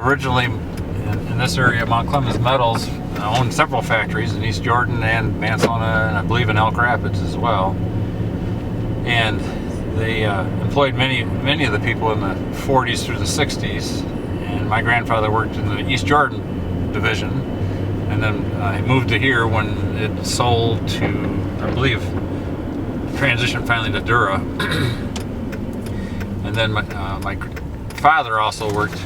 originally in this area, Mount Clemens Metals owned several factories in East Jordan and Mancelona, and I believe in Elk Rapids as well. And they employed many of the people in the 40s through the 60s. And my grandfather worked in the East Jordan division, and then he moved to here when it sold to, I believe, transitioned finally to Dura. And then my father also worked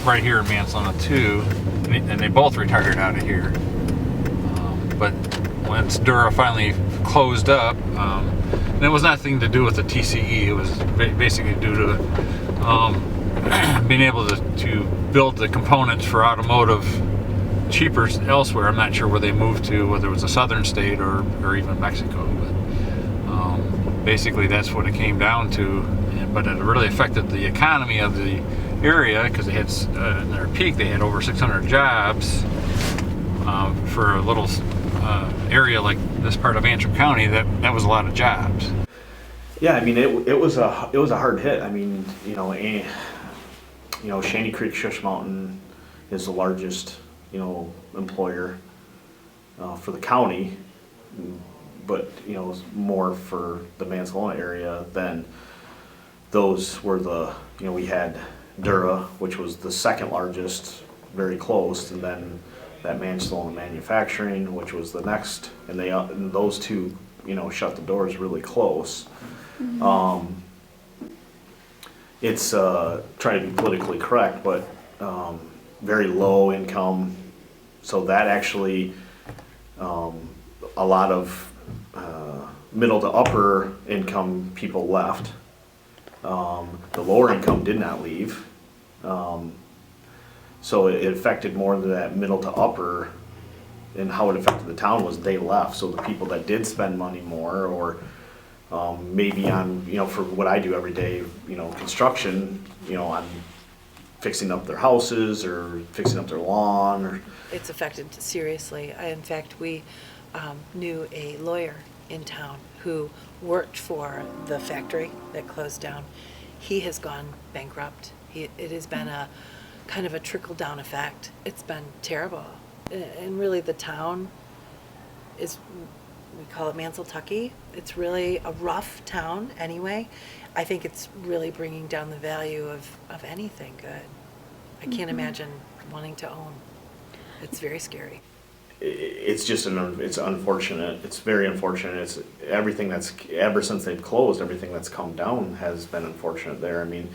right here in Mancelona too, and they both retired out of here. But once Dura finally closed up, and it was nothing to do with the TCE, it was basically due to being able to build the components for automotive cheaper elsewhere. I'm not sure where they moved to, whether it was a southern state or even Mexico, but basically that's what it came down to. But it really affected the economy of the area, because they had, in their peak, they had over 600 jobs for a little area like this part of Antrim County. That was a lot of jobs. Yeah, I mean, it was a hard hit. I mean, Shanty Creek Shush Mountain is the largest, employer for the county, but more for the Mancelona area than those were we had Dura, which was the second largest, very close, and then that Mancelona Manufacturing, which was the next, and and those two, shut the doors really close. Mm-hmm. It's trying to be politically correct, but very low income. So that actually, a lot of middle to upper income people left. The lower income did not leave. So it affected more than that middle to upper, and how it affected the town was they left. So the people that did spend money more, or maybe on, for what I do every day, construction, on fixing up their houses or fixing up their lawn. Or it's affected seriously. In fact, we knew a lawyer in town who worked for the factory that closed down. He has gone bankrupt. It has been a kind of a trickle-down effect. It's been terrible. And really the town is, we call it Manceltucky. It's really a rough town anyway. I think it's really bringing down the value of anything good. I can't imagine wanting to own. It's very scary. It's just it's unfortunate. It's very unfortunate. It's everything that's, ever since they've closed, everything that's come down has been unfortunate there. I mean,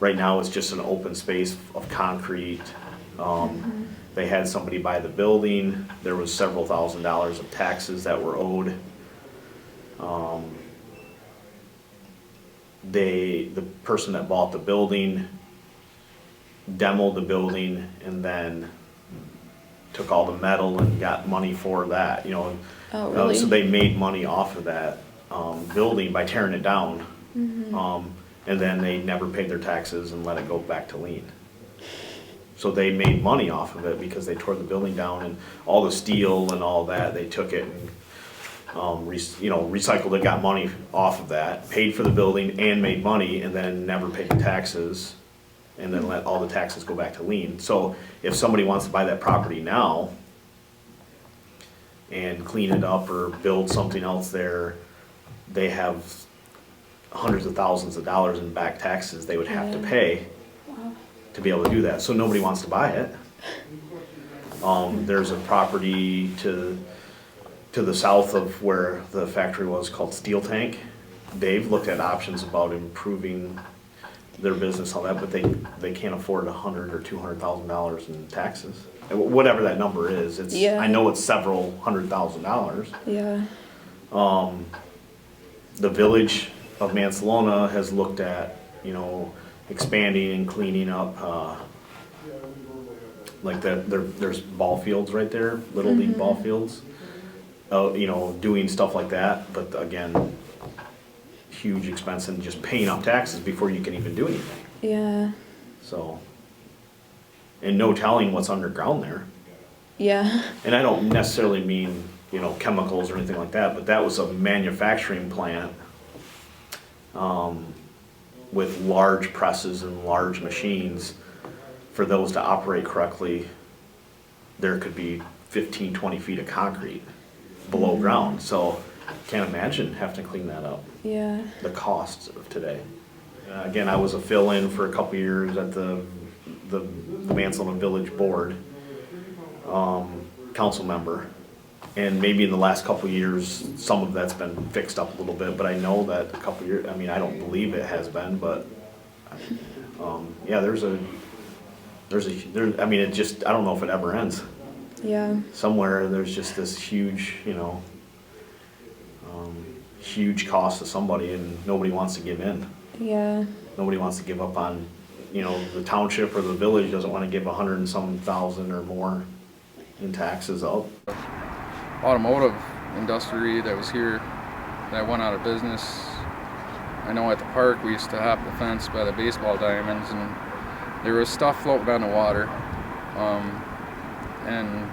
right now it's just an open space of concrete. They had somebody buy the building. There was several $1,000s of taxes that were owed. The person that bought the building demoed the building and then took all the metal and got money for that, Oh, really? so they made money off of that building by tearing it down. And then they never paid their taxes and let it go back to lien. So they made money off of it because they tore the building down, and all the steel and all that, they took it and recycled it, got money off of that, paid for the building and made money, and then never paid the taxes, and then let all the taxes go back to lien. So if somebody wants to buy that property now and clean it up or build something else there, they have hundreds of thousands of dollars in back taxes they would have to pay to be able to do that. So nobody wants to buy it. There's a property to the south of where the factory was called Steel Tank. They've looked at options about improving their business, all that, but they can't afford $100,000 or $200,000 in taxes, whatever that number is. It's, I know it's several $100,000. Yeah. The village of Mancelona has looked at, expanding and cleaning up, like there's ball fields right there, little league ball fields, doing stuff like that. But again, huge expense in just paying up taxes before you can even do anything. Yeah. So, and no telling what's underground there. Yeah. And I don't necessarily mean, chemicals or anything like that, but that was a manufacturing plant with large presses and large machines for those to operate correctly, there could be 15, 20 feet of concrete below ground. So can't imagine having to clean that up, Yeah. the costs of today. Again, I was a fill-in for a couple years at the Mancelona Village Board, council member. And maybe in the last couple years, some of that's been fixed up a little bit, but I know that a couple years, I mean, I don't believe it has been, but, yeah, I mean, it just, I don't know if it ever ends. Yeah. Somewhere, there's just this huge, you know, huge cost to somebody, and nobody wants to give in. Yeah. Nobody wants to give up on, you know, the township or the village doesn't want to give 100 and some thousand or more in taxes out. Automotive industry that was here that went out of business. I know at the park we used to hop the fence by the baseball diamonds, and there was stuff floating on the water. And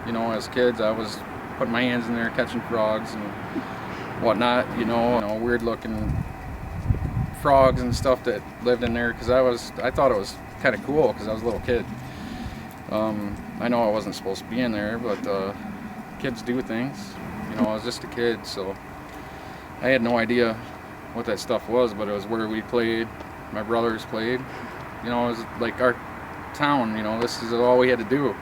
you know, as kids, I was putting my hands in there catching frogs and whatnot. You know, weird looking frogs and stuff that lived in there, because I thought it was kind of cool because I was a little kid. I know I wasn't supposed to be in there, but kids do things. You know, I was just a kid, so I had no idea what that stuff was, but it was where we played. My brothers played. You know, it was like our town. You know, this is all we had to do.